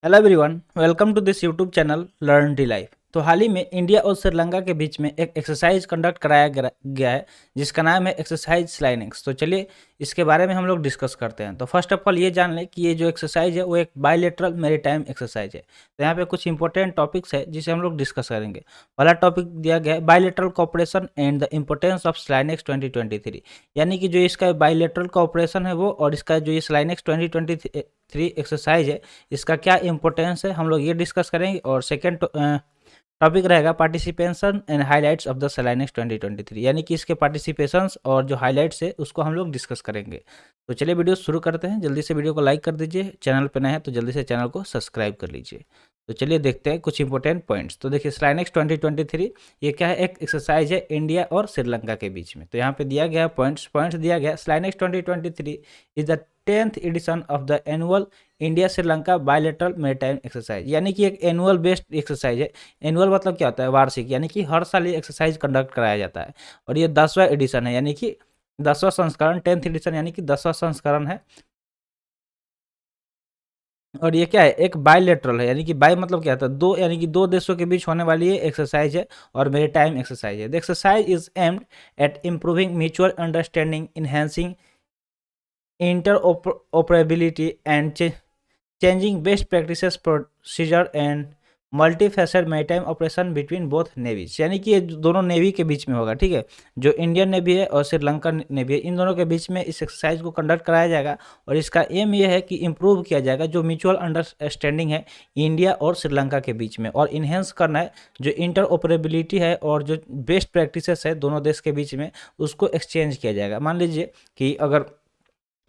Hello everyone, welcome to this YouTube channel learn the life. तो हाल ही में India और श्रीलंका के बीच में एक एक्सरसाइज कंडक्ट कराया गया है जिसका नाम है एक्सरसाइज स्लाइनेक्स। तो चलिए इसके बारे में हम लोग डिस्कस करते हैं। तो फर्स्ट ऑफ ऑल ये जान लें कि ये जो एक्सरसाइज है वो एक बायलेटरल मैरीटाइम एक्सरसाइज है। तो यहाँ पे कुछ इंपॉर्टेंट टॉपिक्स है जिसे हम लोग डिस्कस करेंगे। पहला टॉपिक दिया गया है bilateral cooperation and the importance of SLINEX 2023, यानी कि जो इसका बायलेटरल कोऑपरेशन है वो और इसका जो ये स्लाइनेक्स 2023 एक्सरसाइज है इसका क्या इंपॉर्टेंस है हम लोग ये डिस्कस करेंगे। और सेकेंड टॉपिक रहेगा participation and highlights of the SLINEX 2023, यानी कि इसके पार्टिसिपेशंस और जो हाइलाइट्स है उसको हम लोग डिस्कस करेंगे। तो चलिए वीडियो शुरू करते हैं। जल्दी से वीडियो को लाइक कर दीजिए, चैनल पर नए हैं तो जल्दी से चैनल को सब्सक्राइब कर लीजिए। तो चलिए देखते हैं कुछ इंपॉर्टेंट पॉइंट्स। तो देखिए स्लाइनेक्स 2023 ये क्या है, एक एक्सरसाइज है इंडिया और श्रीलंका के बीच में। तो यहाँ पे दिया गया पॉइंट्स दिया गया SLINEX 2023 is the 10th edition of the annual India Sri Lanka bilateral maritime exercise, यानी कि एक एनुअल बेस्ड एक्सरसाइज है। एनुअल मतलब क्या होता है, वार्षिक, यानी कि हर साल ये एक्सरसाइज कंडक्ट कराया जाता है। और ये 10वां एडिशन है, यानी कि 10वां संस्करण, 10th एडिशन यानी कि 10वां संस्करण है। और ये क्या है, एक बायलेटरल है, यानी कि बाय मतलब क्या होता है, दो, यानी कि दो देशों के बीच होने वाली ये एक्सरसाइज है और मैरीटाइम एक्सरसाइज है। The exercise is aimed at improving mutual understanding, enhancing interoperability and changing best practices procedure and multifaceted maritime operation between both navies, यानी कि ये दोनों नेवी के बीच में होगा। ठीक है, जो इंडियन नेवी है और श्रीलंका नेवी है, इन दोनों के बीच में इस एक्सरसाइज को कंडक्ट कराया जाएगा। और इसका एम ये है कि इम्प्रूव किया जाएगा जो म्यूचुअल अंडरस्टैंडिंग है इंडिया और श्रीलंका के बीच में, और इन्हेंस करना है जो इंटरऑपरेबिलिटी है और जो बेस्ट प्रैक्टिसेस है दोनों देश के बीच में, उसको एक्सचेंज किया जाएगा। मान लीजिए कि अगर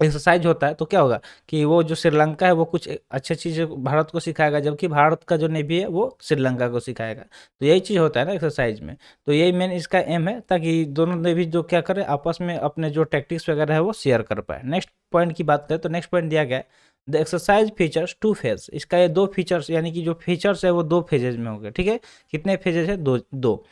एक्सरसाइज होता है तो क्या होगा कि वो जो श्रीलंका है वो कुछ अच्छी चीज़ भारत को सिखाएगा, जबकि भारत का जो नेवी है वो श्रीलंका को सिखाएगा। तो यही चीज़ होता है ना एक्सरसाइज में। तो यही मेन इसका एम है, ताकि दोनों नेवी जो क्या करें आपस में अपने जो टैक्टिक्स वगैरह है वो शेयर कर पाए। नेक्स्ट पॉइंट की बात करें तो नेक्स्ट पॉइंट दिया गया है the exercise features two phase. इसका ये दो फीचर्स, यानी कि जो फीचर्स है वो दो फेजेज में हो गए। ठीक है, कितने फेजेज है, दो दो।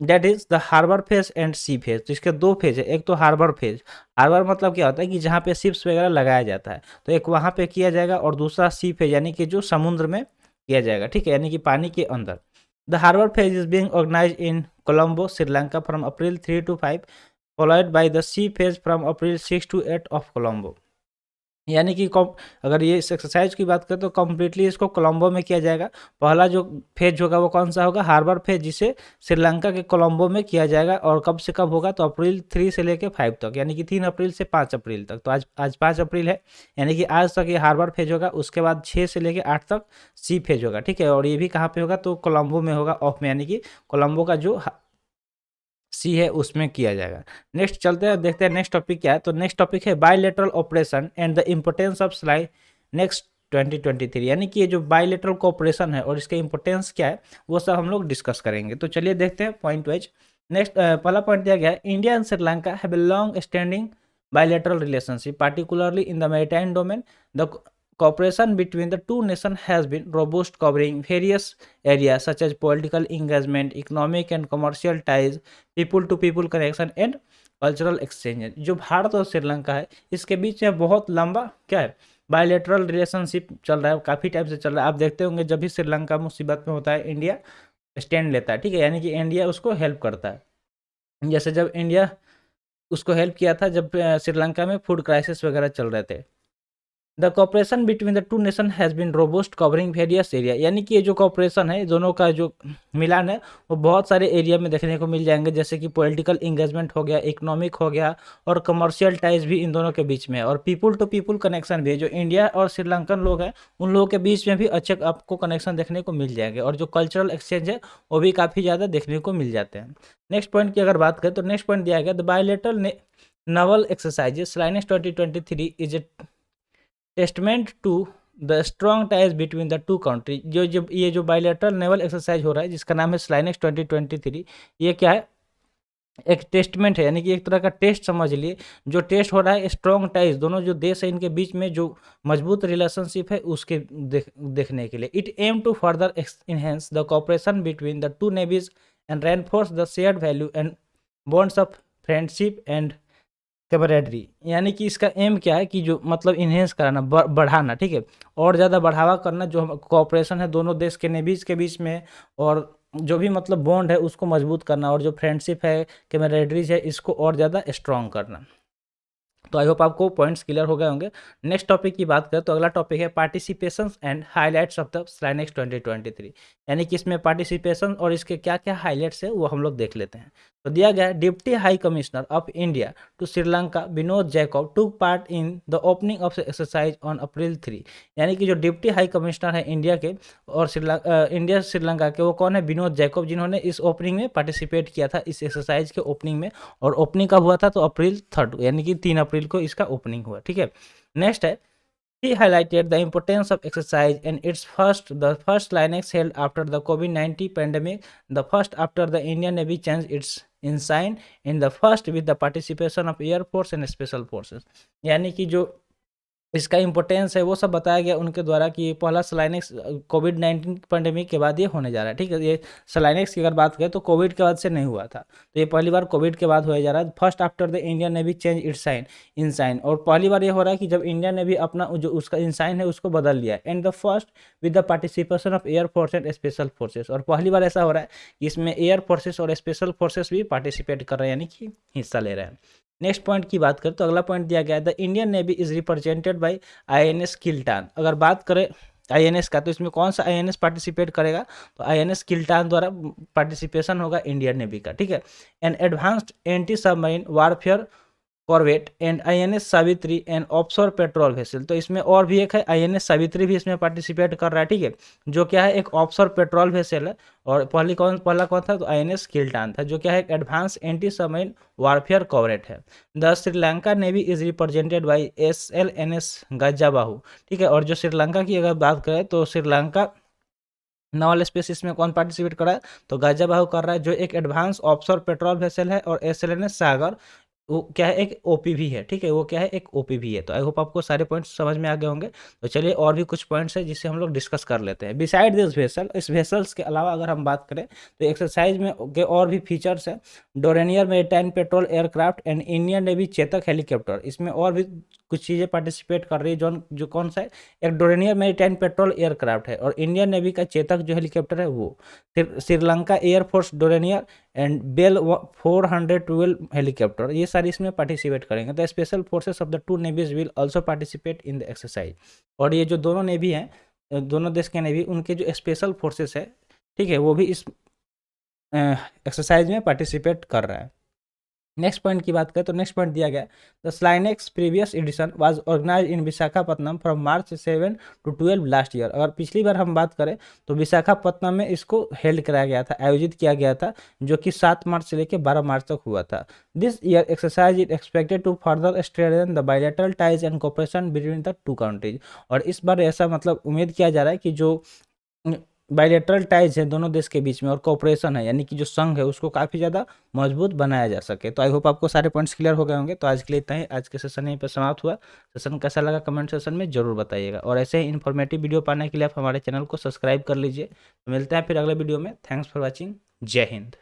That is the harbour phase and sea phase. तो इसके दो फेज है, एक तो हार्बर फेज। हार्बर मतलब क्या होता है कि जहाँ पे शिप्स वगैरह लगाया जाता है, तो एक वहाँ पे किया जाएगा, और दूसरा सी फेज यानी कि जो समुद्र में किया जाएगा। ठीक है, यानी कि पानी के अंदर। The harbour phase is being organise in Colombo Sri Lanka from April 3 to 5, followed by the sea phase from April 6 to 8 of Colombo. यानी कि अगर ये इस एक्सरसाइज की बात करें तो कम्प्लीटली इसको कोलंबो में किया जाएगा। पहला जो फेज होगा वो कौन सा होगा, हार्बर फेज, जिसे श्रीलंका के कोलंबो में किया जाएगा। और कब से कब होगा, तो अप्रैल 3 से लेकर 5 तक, यानी कि 3 अप्रैल से 5 अप्रैल तक। तो आज आज 5 अप्रैल है, यानी कि आज तक ये हार्बर फेज होगा। उसके बाद 6 से लेकर 8 तक सी फेज होगा। ठीक है, और ये भी कहाँ पे होगा, तो कोलंबो में होगा, ऑफ में, यानी कि कोलंबो का जो सी है उसमें किया जाएगा। नेक्स्ट चलते हैं, देखते हैं नेक्स्ट टॉपिक क्या है। तो नेक्स्ट टॉपिक है bilateral operation and the importance of स्लाइ next 2023, यानी कि ये जो बायलेटरल कोऑपरेशन है और इसका इंपॉर्टेंस क्या है वो सब हम लोग डिस्कस करेंगे। तो चलिए देखते हैं पॉइंट वाइज। नेक्स्ट पहला पॉइंट दिया गया है India and Sri Lanka have a long standing bilateral relationship, particularly in the maritime domain. The cooperation between the two nations has been robust, covering various areas such as political engagement, economic and commercial ties, people to people connection and cultural exchange. जो भारत और श्रीलंका है इसके बीच में बहुत लंबा क्या है, bilateral relationship चल रहा है, काफ़ी टाइम से चल रहा है। आप देखते होंगे जब भी श्रीलंका मुसीबत में होता है इंडिया स्टैंड लेता है। ठीक है, यानी कि इंडिया उसको हेल्प करता है। जैसे जब इंडिया उसको हेल्प किया था जब श्रीलंका में फूड क्राइसिस वगैरह चल रहे थे। The cooperation between the two nation has been robust, covering various area, यानी कि ये जो कॉपरेशन है दोनों का जो मिलान है वो बहुत सारे एरिया में देखने को मिल जाएंगे, जैसे कि पॉलिटिकल इंगेजमेंट हो गया, इकोनॉमिक हो गया, और कमर्शियल टाइज भी इन दोनों के बीच में है, और पीपुल टू पीपुल कनेक्शन भी है। जो इंडिया और श्रीलंकन लोग हैं उन लोगों के बीच में भी अच्छे आपको कनेक्शन देखने को मिल जाएंगे, और जो कल्चरल एक्सचेंज है वो भी काफ़ी ज़्यादा देखने को मिल जाते हैं। नेक्स्ट पॉइंट की अगर बात करें तो नेक्स्ट पॉइंट दिया गया the bilateral naval exercises Linus 2023 is a testament to the strong ties between the to country. जो ये जो बायलेटरल नेवल एक्सरसाइज हो रहा है जिसका नाम है स्लाइनेक्स 2023, ये क्या है, एक टेस्टमेंट है, यानी कि एक तरह का टेस्ट समझ लिए। जो टेस्ट हो रहा है स्ट्रॉन्ग टाइज, दोनों जो देश है इनके बीच में जो मजबूत रिलेशनशिप है उसके देखने के लिए। It aim to further enhance the cooperation between the two navies and reinforce the shared value and bonds of friendship and camaraderie, यानी कि इसका एम क्या है कि जो मतलब इन्हेंस कराना, बढ़ाना, ठीक है, और ज़्यादा बढ़ावा करना, जो हम कोऑपरेशन है दोनों देश के नेवीज़ के बीच में, और जो भी मतलब बॉन्ड है उसको मजबूत करना, और जो फ्रेंडशिप है, कैमरेडरीज है, इसको और ज़्यादा स्ट्रॉन्ग करना। तो आई होप आपको पॉइंट्स क्लियर हो गए होंगे। नेक्स्ट टॉपिक की बात करें तो अगला टॉपिक है participation and highlights of the SLINEX 2023, यानी कि इसमें पार्टिसिपेशन और इसके क्या क्या हाइलाइट्स है वो हम लोग देख लेते हैं। तो दिया गया है, deputy high commissioner of India to Sri Lanka Vinod Jacob took part in the opening of exercise on April 3, यानी कि जो डिप्टी हाई कमिश्नर है इंडिया के और इंडिया श्रीलंका के, वो कौन है, विनोद जैकब, जिन्होंने इस ओपनिंग में पार्टिसिपेट किया था, इस एक्सरसाइज के ओपनिंग में। और ओपनिंग कब हुआ था, तो अप्रैल 3 यानी कि 3 अप्रैल को इसका ओपनिंग हुआ, ठीक है। नेक्स्ट है, he highlighted the importance of exercise and the first Linex held after the COVID-19 pandemic, the first after the Indian Navy changed its ensign, in the first with the participation of Air Force and Special Forces, यानी कि जो इसका importance है वो सब बताया गया उनके द्वारा कि ये पहला सलाइनेक्स कोविड-19 पैंडेमिक के बाद ये होने जा रहा है, ठीक है। ये सलाइनेक्स की अगर बात करें तो कोविड के बाद से नहीं हुआ था, तो ये पहली बार कोविड के बाद होया जा रहा है। First after the Indian navy change its ensign, और पहली बार ये हो रहा है कि जब इंडियन नेवी अपना जो उसका इंसाइन है उसको बदल लिया है। And the first with the participation of air force and special forces, और पहली बार ऐसा हो रहा है कि इसमें एयर फोर्सेस और स्पेशल फोर्सेस भी पार्टिसिपेट कर रहे हैं, यानी कि हिस्सा ले रहे हैं। नेक्स्ट पॉइंट की बात करें तो अगला पॉइंट दिया गया है, the Indian navy is represented by INS Kiltan. अगर बात करें आईएनएस का, तो इसमें कौन सा आईएनएस पार्टिसिपेट करेगा, तो आईएनएस किल्टान द्वारा पार्टिसिपेशन होगा इंडियन नेवी का, ठीक है। N advanced anti submarine warfare corvette and INS Savitri and offshore patrol vessel, तो इसमें और भी एक है, आईएनएस सावित्री भी इसमें पार्टिसिपेट कर रहा है, ठीक है, जो क्या है एक ऑफशोर पेट्रोल वेसल है। और पहला कौन था, तो आईएनएस किल्टान था, जो क्या है एक advance anti submarine warfare corvette है। The Sri Lanka navy is represented by SLNS Gajabahu, ठीक है। और जो श्रीलंका की अगर बात करें तो श्रीलंका नावल स्पेसिस में कौन पार्टिसिपेट कर रहा है, तो गजाबाहू कर रहा है, जो एक एडवांस ऑफशोर पेट्रोल वेसल है। और SLNS सागर वो क्या है, एक ओपीवी है, ठीक है, वो क्या है, एक ओपीवी है। तो आई होप आपको सारे पॉइंट्स समझ में आ गए होंगे। तो चलिए और भी कुछ पॉइंट्स है जिससे हम लोग डिस्कस कर लेते हैं। बिसाइड दिस वेसल, इस वेसल्स के अलावा अगर हम बात करें तो एक्सरसाइज में के और भी फीचर्स हैं। Dornier maritime patrol aircraft and Indian navy Chetak helicopter, इसमें और भी कुछ चीज़ें पार्टिसिपेट कर रही है, जो कौन सा है, एक डोरेनियर मेरिटाइम पेट्रोल एयरक्राफ्ट है, और इंडियन नेवी का चेतक जो हेलीकॉप्टर है वो, Sri Lanka air force Dornier and Bell 412 helicopter, ये सारी इसमें पार्टिसिपेट करेंगे। The special forces of the two navies will also participate in the exercise, और ये जो दोनों नेवी हैं, दोनों देश के नेवी, उनके जो स्पेशल फोर्सेस है, ठीक है, वो भी इस एक्सरसाइज में पार्टिसिपेट कर रहा है। नेक्स्ट पॉइंट की बात करें तो नेक्स्ट पॉइंट दिया गया, the SLINEX previous edition was organise in Visakhapatnam from March 7 to 12 last year. अगर पिछली बार हम बात करें तो विशाखापट्टनम में इसको हेल्ड कराया गया था, आयोजित किया गया था, जो कि 7 मार्च से लेकर 12 मार्च तक हुआ था। This year exercise is expected to further strengthen the bilateral ties and cooperation between the two countries, और इस बार ऐसा मतलब उम्मीद किया जा रहा है कि जो बायलैटरल टाइज है दोनों देश के बीच में, और कोऑपरेशन है, यानी कि जो संघ है उसको काफ़ी ज़्यादा मजबूत बनाया जा सके। तो आई होप आपको सारे पॉइंट्स क्लियर हो गए होंगे। तो आज के लिए इतना ही, आज के सेशन यहीं पर समाप्त हुआ। सेशन कैसा लगा कमेंट सेशन में जरूर बताइएगा, और ऐसे ही इन्फॉर्मेटिव वीडियो पाने के लिए आप हमारे चैनल को सब्सक्राइब कर लीजिए। मिलते हैं फिर अगले वीडियो में। Thanks for watching. जय हिंद।